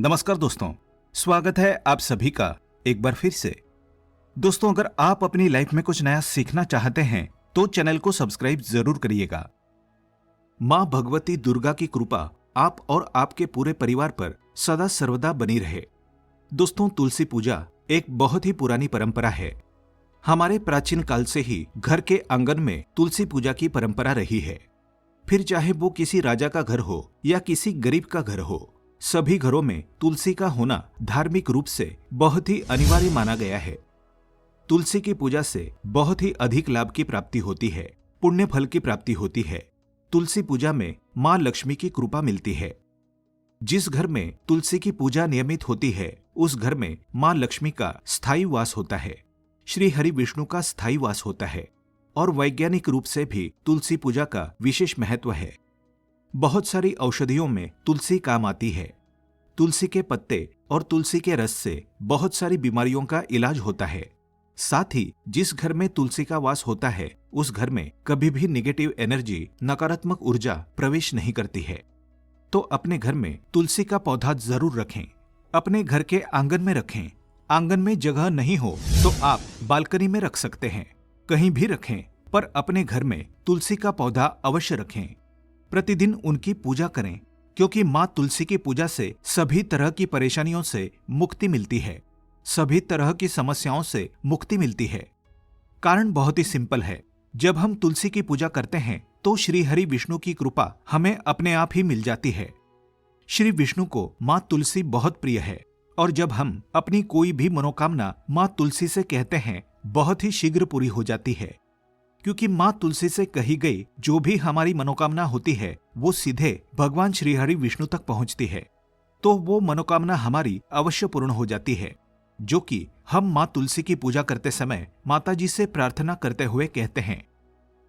नमस्कार दोस्तों, स्वागत है आप सभी का एक बार फिर से। दोस्तों, अगर आप अपनी लाइफ में कुछ नया सीखना चाहते हैं तो चैनल को सब्सक्राइब जरूर करिएगा। मां भगवती दुर्गा की कृपा आप और आपके पूरे परिवार पर सदा सर्वदा बनी रहे। दोस्तों, तुलसी पूजा एक बहुत ही पुरानी परंपरा है। हमारे प्राचीन काल से ही घर के आंगन में तुलसी पूजा की परंपरा रही है। फिर चाहे वो किसी राजा का घर हो या किसी गरीब का घर हो, सभी घरों में तुलसी का होना धार्मिक रूप से बहुत ही अनिवार्य माना गया है। तुलसी की पूजा से बहुत ही अधिक लाभ की प्राप्ति होती है, पुण्य फल की प्राप्ति होती है। तुलसी पूजा में मां लक्ष्मी की कृपा मिलती है। जिस घर में तुलसी की पूजा नियमित होती है उस घर में मां लक्ष्मी का स्थायी वास होता है, श्री हरि विष्णु का स्थायी वास होता है और वैज्ञानिक रूप से भी तुलसी पूजा का विशेष महत्व है। बहुत सारी औषधियों में तुलसी काम आती है। तुलसी के पत्ते और तुलसी के रस से बहुत सारी बीमारियों का इलाज होता है। साथ ही जिस घर में तुलसी का वास होता है उस घर में कभी भी नेगेटिव एनर्जी, नकारात्मक ऊर्जा प्रवेश नहीं करती है। तो अपने घर में तुलसी का पौधा जरूर रखें। अपने घर के आंगन में रखें। आंगन में जगह नहीं हो तो आप बालकनी में रख सकते हैं, कहीं भी रखें, पर अपने घर में तुलसी का पौधा अवश्य रखें। प्रतिदिन उनकी पूजा करें, क्योंकि मां तुलसी की पूजा से सभी तरह की परेशानियों से मुक्ति मिलती है, सभी तरह की समस्याओं से मुक्ति मिलती है। कारण बहुत ही सिंपल है। जब हम तुलसी की पूजा करते हैं तो श्री हरि विष्णु की कृपा हमें अपने आप ही मिल जाती है। श्री विष्णु को मां तुलसी बहुत प्रिय है और जब हम अपनी कोई भी मनोकामना मां तुलसी से कहते हैं बहुत ही शीघ्र पूरी हो जाती है, क्योंकि मां तुलसी से कही गई जो भी हमारी मनोकामना होती है वो सीधे भगवान श्री हरि विष्णु तक पहुंचती है। तो वो मनोकामना हमारी अवश्य पूर्ण हो जाती है, जो कि हम मां तुलसी की पूजा करते समय माता जी से प्रार्थना करते हुए कहते हैं।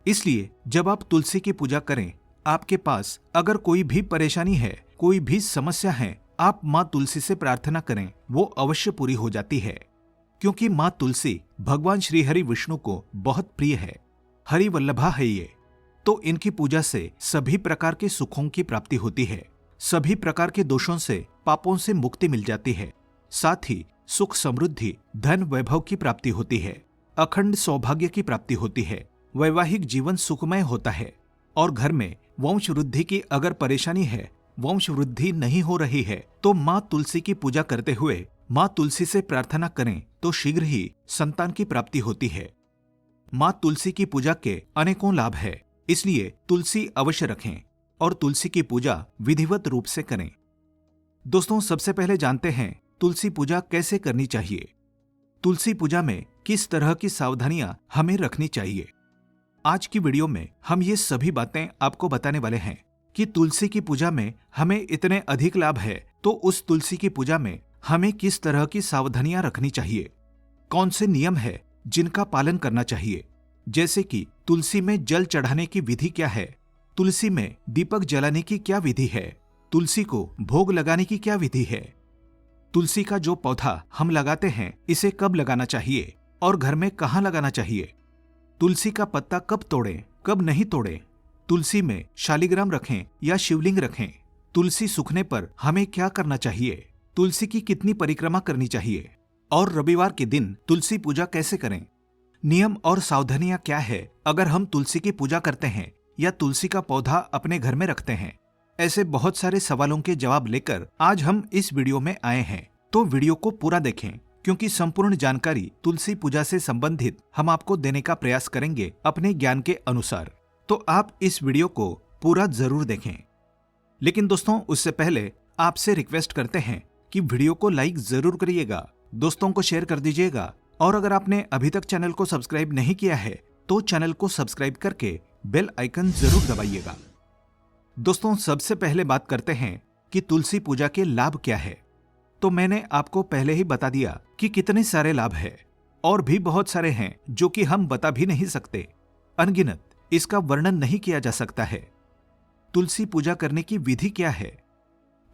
इसलिए जब आप तुलसी की पूजा करें, आपके पास अगर कोई भी परेशानी है, कोई भी समस्या है, आप मां तुलसी से प्रार्थना करें, वो अवश्य पूरी हो जाती है। क्योंकि मां तुलसी भगवान श्री हरि विष्णु को बहुत प्रिय है, हरि वल्लभा है ये। तो इनकी पूजा से सभी प्रकार के सुखों की प्राप्ति होती है, सभी प्रकार के दोषों से, पापों से मुक्ति मिल जाती है। साथ ही सुख, समृद्धि, धन, वैभव की प्राप्ति होती है, अखंड सौभाग्य की प्राप्ति होती है, वैवाहिक जीवन सुखमय होता है और घर में वंश वृद्धि की अगर परेशानी है, वंश वृद्धि नहीं हो रही है, तो मां तुलसी की पूजा करते हुए मां तुलसी से प्रार्थना करें तो शीघ्र ही संतान की प्राप्ति होती है। मां तुलसी की पूजा के अनेकों लाभ है, इसलिए तुलसी अवश्य रखें और तुलसी की पूजा विधिवत रूप से करें। दोस्तों, सबसे पहले जानते हैं तुलसी पूजा कैसे करनी चाहिए। तुलसी पूजा में किस तरह की सावधानियां हमें रखनी चाहिए। आज की वीडियो में हम ये सभी बातें आपको बताने वाले हैं कि तुलसी की पूजा में हमें इतने अधिक लाभ है, तो उस तुलसी की पूजा में हमें किस तरह की सावधानियां रखनी चाहिए, कौन से नियम है जिनका पालन करना चाहिए। जैसे कि तुलसी में जल चढ़ाने की विधि क्या है, तुलसी में दीपक जलाने की क्या विधि है, तुलसी को भोग लगाने की क्या विधि है, तुलसी का जो पौधा हम लगाते हैं इसे कब लगाना चाहिए और घर में कहाँ लगाना चाहिए, तुलसी का पत्ता कब तोड़ें, कब नहीं तोड़ें, तुलसी में शालिग्राम रखें या शिवलिंग रखें, तुलसी सूखने पर हमें क्या करना चाहिए, तुलसी की कितनी परिक्रमा करनी चाहिए और रविवार के दिन तुलसी पूजा कैसे करें, नियम और सावधानियां क्या है अगर हम तुलसी की पूजा करते हैं या तुलसी का पौधा अपने घर में रखते हैं। ऐसे बहुत सारे सवालों के जवाब लेकर आज हम इस वीडियो में आए हैं, तो वीडियो को पूरा देखें, क्योंकि संपूर्ण जानकारी तुलसी पूजा से संबंधित हम आपको देने का प्रयास करेंगे अपने ज्ञान के अनुसार। तो आप इस वीडियो को पूरा जरूर देखें। लेकिन दोस्तों, उससे पहले आपसे रिक्वेस्ट करते हैं कि वीडियो को लाइक जरूर करिएगा, दोस्तों को शेयर कर दीजिएगा और अगर आपने अभी तक चैनल को सब्सक्राइब नहीं किया है तो चैनल को सब्सक्राइब करके बेल आइकन जरूर दबाइएगा। दोस्तों, सबसे पहले बात करते हैं कि तुलसी पूजा के लाभ क्या है। तो मैंने आपको पहले ही बता दिया कि कितने सारे लाभ है और भी बहुत सारे हैं जो कि हम बता भी नहीं सकते, अनगिनत, इसका वर्णन नहीं किया जा सकता है। तुलसी पूजा करने की विधि क्या है।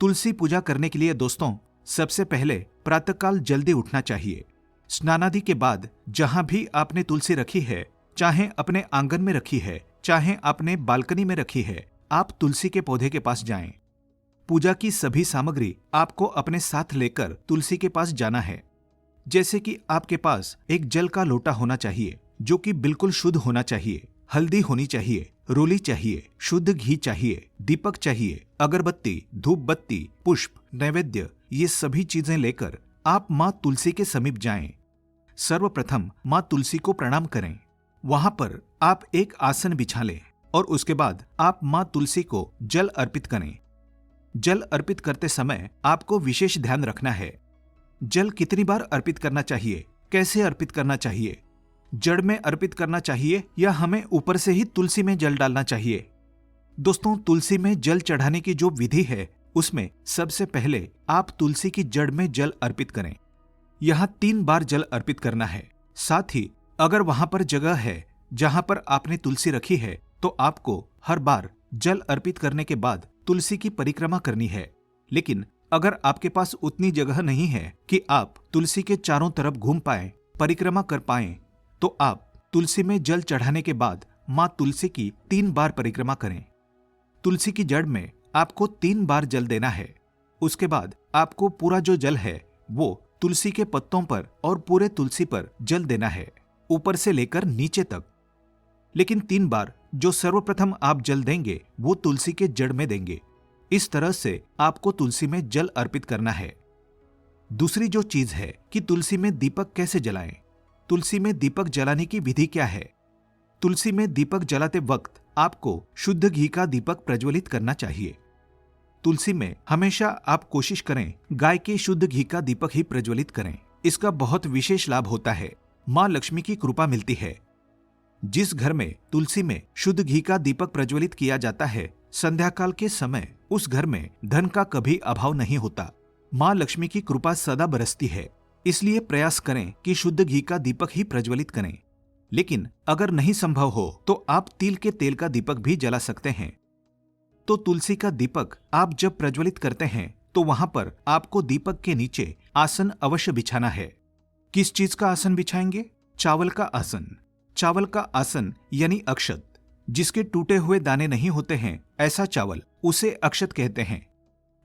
तुलसी पूजा करने के लिए दोस्तों सबसे पहले प्रातःकाल जल्दी उठना चाहिए। स्नानादि के बाद जहां भी आपने तुलसी रखी है, चाहे अपने आंगन में रखी है, चाहे आपने बालकनी में रखी है, आप तुलसी के पौधे के पास जाएं। पूजा की सभी सामग्री आपको अपने साथ लेकर तुलसी के पास जाना है। जैसे कि आपके पास एक जल का लोटा होना चाहिए जो कि बिल्कुल शुद्ध होना चाहिए, हल्दी होनी चाहिए, रोली चाहिए, शुद्ध घी चाहिए, दीपक चाहिए, अगरबत्ती, धूप बत्ती, पुष्प, नैवेद्य, ये सभी चीजें लेकर आप माँ तुलसी के समीप जाएं। सर्वप्रथम माँ तुलसी को प्रणाम करें। वहां पर आप एक आसन बिछा लें और उसके बाद आप माँ तुलसी को जल अर्पित करें। जल अर्पित करते समय आपको विशेष ध्यान रखना है। जल कितनी बार अर्पित करना चाहिए, कैसे अर्पित करना चाहिए, जड़ में अर्पित करना चाहिए या हमें ऊपर से ही तुलसी में जल डालना चाहिए। दोस्तों, तुलसी में जल चढ़ाने की जो विधि है उसमें सबसे पहले आप तुलसी की जड़ में जल अर्पित करें। यहां 3 बार जल अर्पित करना है। साथ ही अगर वहां पर जगह है जहां पर आपने तुलसी रखी है तो आपको हर बार जल अर्पित करने के बाद तुलसी की परिक्रमा करनी है। लेकिन अगर आपके पास उतनी जगह नहीं है कि आप तुलसी के चारों तरफ घूम पाए, परिक्रमा कर पाए, तो आप तुलसी में जल चढ़ाने के बाद मां तुलसी की 3 बार परिक्रमा करें। तुलसी की जड़ में आपको 3 बार जल देना है। उसके बाद आपको पूरा जो जल है वो तुलसी के पत्तों पर और पूरे तुलसी पर जल देना है, ऊपर से लेकर नीचे तक। लेकिन 3 बार जो सर्वप्रथम आप जल देंगे वो तुलसी के जड़ में देंगे। इस तरह से आपको तुलसी में जल अर्पित करना है। दूसरी जो चीज है कि तुलसी में दीपक कैसे जलाएं। तुलसी में दीपक जलाने की विधि क्या है। तुलसी में दीपक जलाते वक्त आपको शुद्ध घी का दीपक प्रज्वलित करना चाहिए। तुलसी में हमेशा आप कोशिश करें गाय के शुद्ध घी का दीपक ही प्रज्वलित करें। इसका बहुत विशेष लाभ होता है, मां लक्ष्मी की कृपा मिलती है। जिस घर में तुलसी में शुद्ध घी का दीपक प्रज्वलित किया जाता है, संध्या काल के समय उस घर में धन का कभी अभाव नहीं होता। मां लक्ष्मी की कृपा सदा बरसती है। इसलिए प्रयास करें कि शुद्ध घी का दीपक ही प्रज्वलित करें। लेकिन अगर नहीं संभव हो तो आप तिल के तेल का दीपक भी जला सकते हैं। तो तुलसी का दीपक आप जब प्रज्वलित करते हैं तो वहां पर आपको दीपक के नीचे आसन अवश्य बिछाना है। किस चीज का आसन बिछाएंगे? चावल का आसन। चावल का आसन यानी अक्षत। जिसके टूटे हुए दाने नहीं होते हैं, ऐसा चावल उसे अक्षत कहते हैं।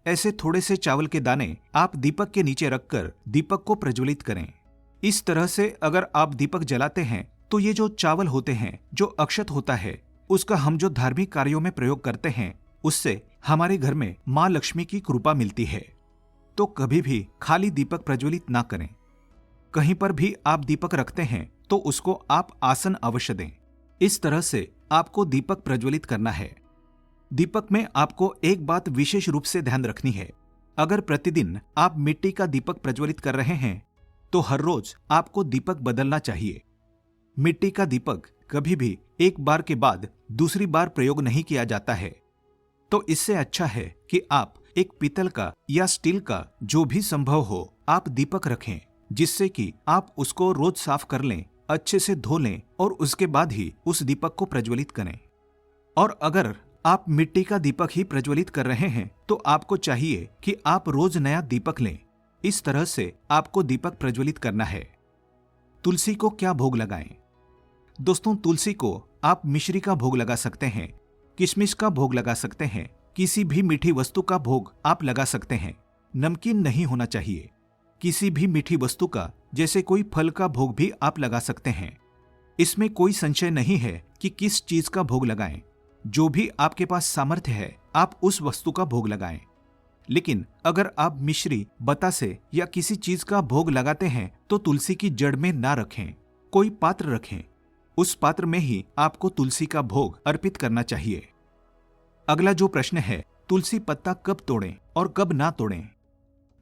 ऐसे थोड़े से चावल के दाने आप दीपक के नीचे रखकर दीपक को प्रज्वलित करें। इस तरह से अगर आप दीपक जलाते हैं तो ये जो चावल होते हैं, जो अक्षत होता है, उसका हम जो धार्मिक कार्यों में प्रयोग करते हैं उससे हमारे घर में मां लक्ष्मी की कृपा मिलती है। तो कभी भी खाली दीपक प्रज्वलित ना करें। कहीं पर भी आप दीपक रखते हैं तो उसको आप आसन अवश्य दें। इस तरह से आपको दीपक प्रज्वलित करना है। दीपक में आपको एक बात विशेष रूप से ध्यान रखनी है। अगर प्रतिदिन आप मिट्टी का दीपक प्रज्वलित कर रहे हैं तो हर रोज आपको दीपक बदलना चाहिए। मिट्टी का दीपक कभी भी एक बार के बाद दूसरी बार प्रयोग नहीं किया जाता है। तो इससे अच्छा है कि आप एक पीतल का या स्टील का, जो भी संभव हो, आप दीपक रखें, जिससे कि आप उसको रोज साफ कर लें, अच्छे से धो लें और उसके बाद ही उस दीपक को प्रज्वलित करें। और अगर आप मिट्टी का दीपक ही प्रज्वलित कर रहे हैं तो आपको चाहिए कि आप रोज नया दीपक लें। इस तरह से आपको दीपक प्रज्वलित करना है। तुलसी को क्या भोग लगाएं? दोस्तों, तुलसी को आप मिश्री का भोग लगा सकते हैं, किशमिश का भोग लगा सकते हैं, किसी भी मीठी वस्तु का भोग आप लगा सकते हैं। नमकीन नहीं होना चाहिए। किसी भी मीठी वस्तु का, जैसे कोई फल का भोग भी आप लगा सकते हैं। इसमें कोई संशय नहीं है कि किस चीज का भोग लगाएं। जो भी आपके पास सामर्थ्य है आप उस वस्तु का भोग लगाएं। लेकिन अगर आप मिश्री, बतासे या किसी चीज का भोग लगाते हैं तो तुलसी की जड़ में ना रखें, कोई पात्र रखें। उस पात्र में ही आपको तुलसी का भोग अर्पित करना चाहिए। अगला जो प्रश्न है, तुलसी पत्ता कब तोड़ें और कब ना तोड़ें?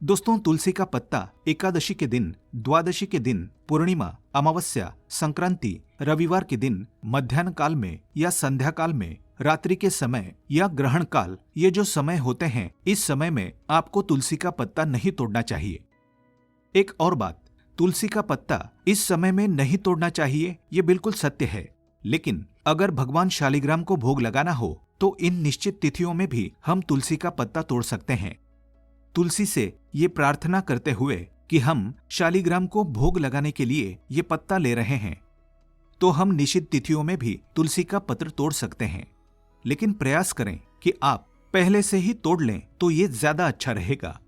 दोस्तों, तुलसी का पत्ता एकादशी के दिन, द्वादशी के दिन, पूर्णिमा, अमावस्या, संक्रांति, रविवार के दिन, मध्याह्न काल में या संध्या काल में, रात्रि के समय या ग्रहण काल, ये जो समय होते हैं, इस समय में आपको तुलसी का पत्ता नहीं तोड़ना चाहिए। एक और बात, तुलसी का पत्ता इस समय में नहीं तोड़ना चाहिए, ये बिल्कुल सत्य है। लेकिन अगर भगवान शालिग्राम को भोग लगाना हो तो इन निश्चित तिथियों में भी हम तुलसी का पत्ता तोड़ सकते हैं। तुलसी से ये प्रार्थना करते हुए कि हम शालिग्राम को भोग लगाने के लिए ये पत्ता ले रहे हैं, तो हम निश्चित तिथियों में भी तुलसी का पत्र तोड़ सकते हैं। लेकिन प्रयास करें कि आप पहले से ही तोड़ लें तो ये ज्यादा अच्छा रहेगा।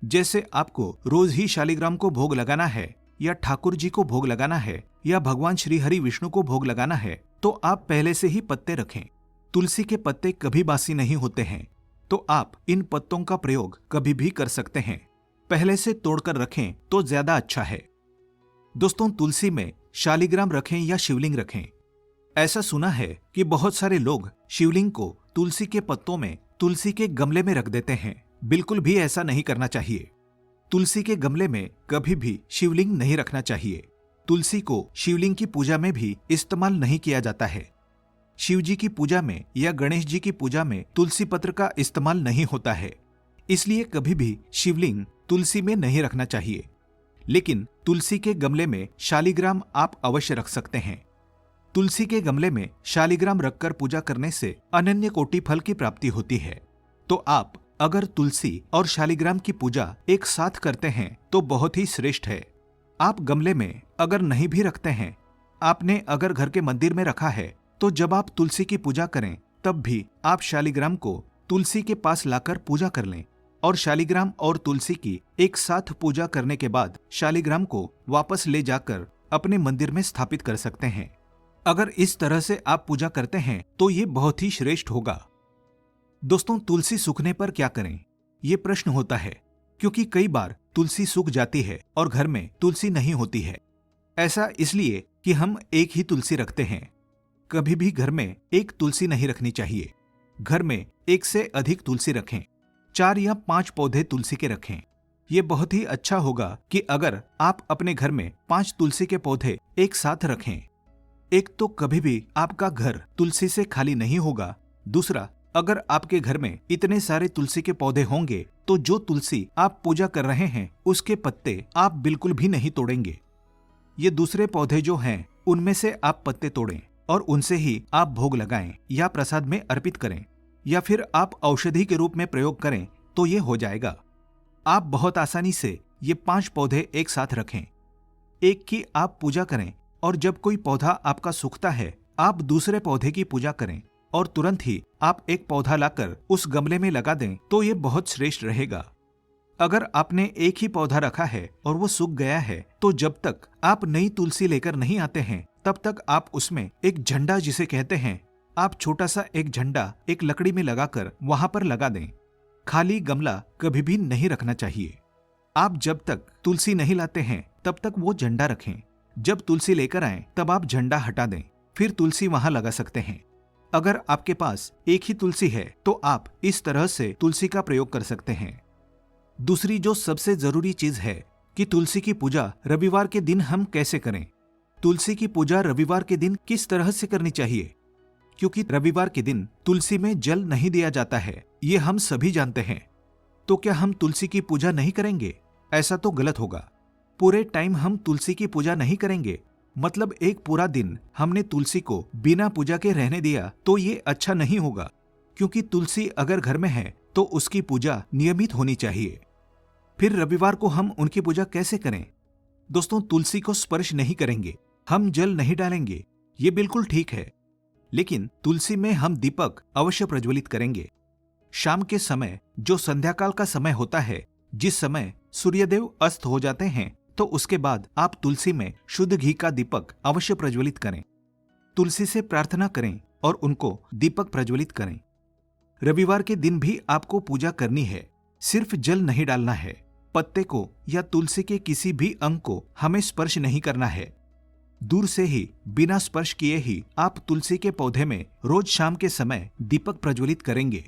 जैसे आपको रोज ही शालिग्राम को भोग लगाना है, या ठाकुर जी को भोग लगाना है, या भगवान श्री हरि विष्णु को भोग लगाना है, तो आप पहले से ही पत्ते रखें। तुलसी के पत्ते कभी बासी नहीं होते हैं, तो आप इन पत्तों का प्रयोग कभी भी कर सकते हैं। पहले से तोड़कर रखें तो ज्यादा अच्छा है। दोस्तों, तुलसी में शालिग्राम रखें या शिवलिंग रखें। ऐसा सुना है कि बहुत सारे लोग शिवलिंग को तुलसी के पत्तों में तुलसी के गमले में रख देते हैं। बिल्कुल भी ऐसा नहीं करना चाहिए। तुलसी के गमले में कभी भी शिवलिंग नहीं रखना चाहिए। तुलसी को शिवलिंग की पूजा में भी इस्तेमाल नहीं किया जाता है। शिव जी की पूजा में या गणेश जी की पूजा में तुलसी पत्र का इस्तेमाल नहीं होता है, इसलिए कभी भी शिवलिंग तुलसी में नहीं रखना चाहिए। लेकिन तुलसी के गमले में शालिग्राम आप अवश्य रख सकते हैं। तुलसी के गमले में शालिग्राम रखकर पूजा करने से अनन्य कोटि फल की प्राप्ति होती है। तो आप अगर तुलसी और शालिग्राम की पूजा एक साथ करते हैं तो बहुत ही श्रेष्ठ है। आप गमले में अगर नहीं भी रखते हैं, आपने अगर घर के मंदिर में रखा है, तो जब आप तुलसी की पूजा करें तब भी आप शालिग्राम को तुलसी के पास लाकर पूजा कर लें और शालिग्राम और तुलसी की एक साथ पूजा करने के बाद शालिग्राम को वापस ले जाकर अपने मंदिर में स्थापित कर सकते हैं। अगर इस तरह से आप पूजा करते हैं तो ये बहुत ही श्रेष्ठ होगा। दोस्तों, तुलसी सूखने पर क्या करें, ये प्रश्न होता है, क्योंकि कई बार तुलसी सूख जाती है और घर में तुलसी नहीं होती है। ऐसा इसलिए कि हम एक ही तुलसी रखते हैं। कभी भी घर में एक तुलसी नहीं रखनी चाहिए। घर में एक से अधिक तुलसी रखें। 4 या 5 पौधे तुलसी के रखें। ये बहुत ही अच्छा होगा कि अगर आप अपने घर में 5 तुलसी के पौधे एक साथ रखें। एक तो कभी भी आपका घर तुलसी से खाली नहीं होगा। दूसरा, अगर आपके घर में इतने सारे तुलसी के पौधे होंगे तो जो तुलसी आप पूजा कर रहे हैं उसके पत्ते आप बिल्कुल भी नहीं तोड़ेंगे। ये दूसरे पौधे जो हैं उनमें से आप पत्ते तोड़ें और उनसे ही आप भोग लगाएं या प्रसाद में अर्पित करें, या फिर आप औषधि के रूप में प्रयोग करें तो ये हो जाएगा। आप बहुत आसानी से ये 5 पौधे एक साथ रखें। एक की आप पूजा करें और जब कोई पौधा आपका सूखता है आप दूसरे पौधे की पूजा करें और तुरंत ही आप एक पौधा लाकर उस गमले में लगा दें तो ये बहुत श्रेष्ठ रहेगा। अगर आपने एक ही पौधा रखा है और वो सूख गया है तो जब तक आप नई तुलसी लेकर नहीं आते हैं तब तक आप उसमें एक झंडा, जिसे कहते हैं, आप छोटा सा एक झंडा एक लकड़ी में लगाकर वहां पर लगा दें। खाली गमला कभी भी नहीं रखना चाहिए। आप जब तक तुलसी नहीं लाते हैं तब तक वो झंडा रखें। जब तुलसी लेकर आए तब आप झंडा हटा दें, फिर तुलसी वहां लगा सकते हैं। अगर आपके पास एक ही तुलसी है तो आप इस तरह से तुलसी का प्रयोग कर सकते हैं। दूसरी जो सबसे जरूरी चीज है कि तुलसी की पूजा रविवार के दिन हम कैसे करें। तुलसी की पूजा रविवार के दिन किस तरह से करनी चाहिए, क्योंकि रविवार के दिन तुलसी में जल नहीं दिया जाता है, ये हम सभी जानते हैं। तो क्या हम तुलसी की पूजा नहीं करेंगे? ऐसा तो गलत होगा। पूरे टाइम हम तुलसी की पूजा नहीं करेंगे, मतलब एक पूरा दिन हमने तुलसी को बिना पूजा के रहने दिया, तो ये अच्छा नहीं होगा। क्योंकि तुलसी अगर घर में है तो उसकी पूजा नियमित होनी चाहिए। फिर रविवार को हम उनकी पूजा कैसे करें? दोस्तों, तुलसी को स्पर्श नहीं करेंगे, हम जल नहीं डालेंगे, ये बिल्कुल ठीक है। लेकिन तुलसी में हम दीपक अवश्य प्रज्वलित करेंगे। शाम के समय जो संध्याकाल का समय होता है, जिस समय सूर्यदेव अस्त हो जाते हैं, तो उसके बाद आप तुलसी में शुद्ध घी का दीपक अवश्य प्रज्वलित करें। तुलसी से प्रार्थना करें और उनको दीपक प्रज्वलित करें। रविवार के दिन भी आपको पूजा करनी है, सिर्फ जल नहीं डालना है। पत्ते को या तुलसी के किसी भी अंग को हमें स्पर्श नहीं करना है। दूर से ही बिना स्पर्श किए ही आप तुलसी के पौधे में रोज शाम के समय दीपक प्रज्वलित करेंगे।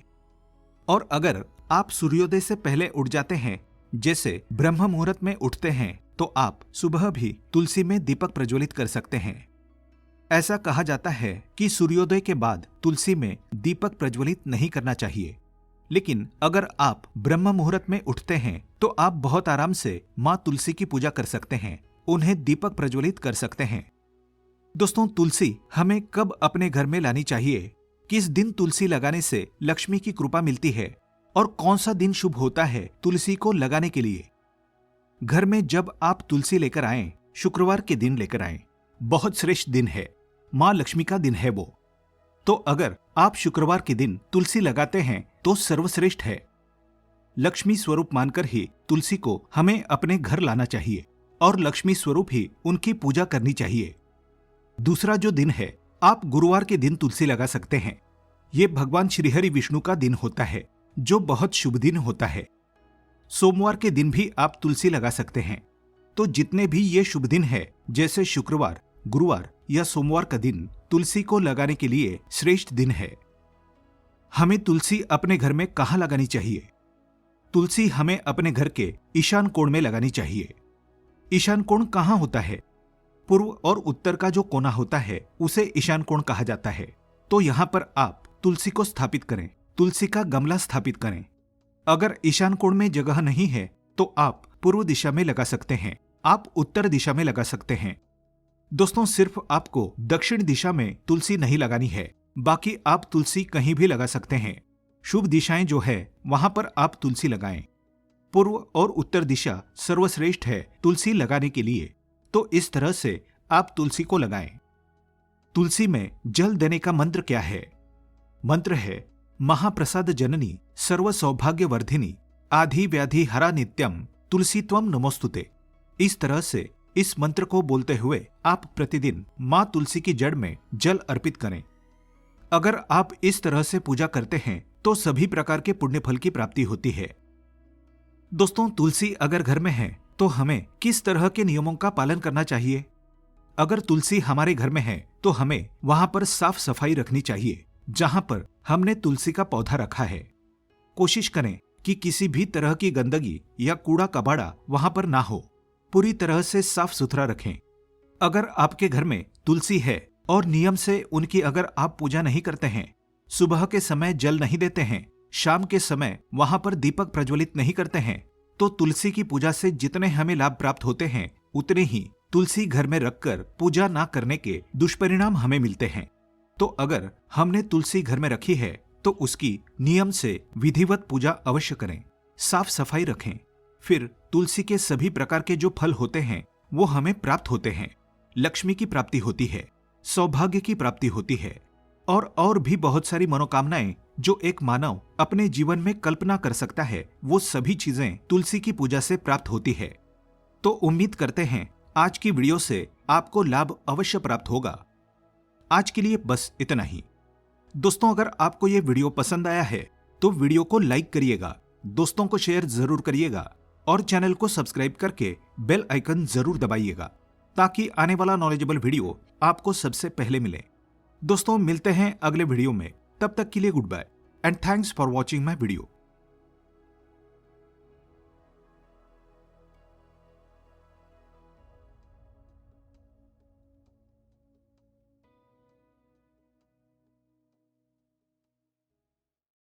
और अगर आप सूर्योदय से पहले उठ जाते हैं, जैसे ब्रह्म मुहूर्त में उठते हैं, तो आप सुबह भी तुलसी में दीपक प्रज्वलित कर सकते हैं। ऐसा कहा जाता है कि सूर्योदय के बाद तुलसी में दीपक प्रज्वलित नहीं करना चाहिए। लेकिन अगर आप ब्रह्म मुहूर्त में उठते हैं तो आप बहुत आराम से माँ तुलसी की पूजा कर सकते हैं, उन्हें दीपक प्रज्वलित कर सकते हैं। दोस्तों, तुलसी हमें कब अपने घर में लानी चाहिए, किस दिन तुलसी लगाने से लक्ष्मी की कृपा मिलती है और कौन सा दिन शुभ होता है तुलसी को लगाने के लिए? घर में जब आप तुलसी लेकर आएं, शुक्रवार के दिन लेकर आएं। बहुत श्रेष्ठ दिन है, माँ लक्ष्मी का दिन है वो। तो अगर आप शुक्रवार के दिन तुलसी लगाते हैं तो सर्वश्रेष्ठ है। लक्ष्मी स्वरूप मानकर ही तुलसी को हमें अपने घर लाना चाहिए और लक्ष्मी स्वरूप ही उनकी पूजा करनी चाहिए। दूसरा जो दिन है, आप गुरुवार के दिन तुलसी लगा सकते हैं। ये भगवान श्रीहरि विष्णु का दिन होता है जो बहुत शुभ दिन होता है। सोमवार के दिन भी आप तुलसी लगा सकते हैं। तो जितने भी ये शुभ दिन है, जैसे शुक्रवार, गुरुवार या सोमवार का दिन तुलसी को लगाने के लिए श्रेष्ठ दिन है। हमें तुलसी अपने घर में कहाँ लगानी चाहिए? तुलसी हमें अपने घर के ईशान कोण में लगानी चाहिए। ईशान कोण कहाँ होता है? पूर्व और उत्तर का जो कोना होता है उसे ईशान कोण कहा जाता है। तो यहाँ पर आप तुलसी को स्थापित करें, तुलसी का गमला स्थापित करें। अगर ईशान कोण में जगह नहीं है तो आप पूर्व दिशा में लगा सकते हैं, आप उत्तर दिशा में लगा सकते हैं। दोस्तों, सिर्फ आपको दक्षिण दिशा में तुलसी नहीं लगानी है, बाकी आप तुलसी कहीं भी लगा सकते हैं। शुभ दिशाएं जो है वहां पर आप तुलसी लगाएं। पूर्व और उत्तर दिशा सर्वश्रेष्ठ है तुलसी लगाने के लिए। तो इस तरह से आप तुलसी को लगाएं। तुलसी में जल देने का मंत्र क्या है? मंत्र है महाप्रसाद जननी सर्व सौभाग्य वर्धिनी आधि व्याधि हरा नित्यम तुलसी त्वम नमोस्तुते। इस तरह से इस मंत्र को बोलते हुए आप प्रतिदिन मां तुलसी की जड़ में जल अर्पित करें। अगर आप इस तरह से पूजा करते हैं तो सभी प्रकार के पुण्य फल की प्राप्ति होती है। दोस्तों, तुलसी अगर घर में है तो हमें किस तरह के नियमों का पालन करना चाहिए? अगर तुलसी हमारे घर में है तो हमें वहां पर साफ सफाई रखनी चाहिए। जहां पर हमने तुलसी का पौधा रखा है, कोशिश करें कि किसी भी तरह की गंदगी या कूड़ा कबाड़ा वहां पर ना हो। पूरी तरह से साफ सुथरा रखें। अगर आपके घर में तुलसी है और नियम से उनकी अगर आप पूजा नहीं करते हैं, सुबह के समय जल नहीं देते हैं, शाम के समय वहां पर दीपक प्रज्वलित नहीं करते हैं, तो तुलसी की पूजा से जितने हमें लाभ प्राप्त होते हैं उतने ही तुलसी घर में रखकर पूजा ना करने के दुष्परिणाम हमें मिलते हैं। तो अगर हमने तुलसी घर में रखी है तो उसकी नियम से विधिवत पूजा अवश्य करें, साफ सफाई रखें। फिर तुलसी के सभी प्रकार के जो फल होते हैं वो हमें प्राप्त होते हैं। लक्ष्मी की प्राप्ति होती है, सौभाग्य की प्राप्ति होती है और भी बहुत सारी मनोकामनाएं जो एक मानव अपने जीवन में कल्पना कर सकता है, वो सभी चीजें तुलसी की पूजा से प्राप्त होती है। तो उम्मीद करते हैं आज की वीडियो से आपको लाभ अवश्य प्राप्त होगा। आज के लिए बस इतना ही। दोस्तों, अगर आपको ये वीडियो पसंद आया है तो वीडियो को लाइक करिएगा, दोस्तों को शेयर जरूर करिएगा और चैनल को सब्सक्राइब करके बेल आइकन जरूर दबाइएगा ताकि आने वाला नॉलेजेबल वीडियो आपको सबसे पहले मिले। दोस्तों, मिलते हैं अगले वीडियो में। तब तक के लिए goodbye and thanks for watching my video.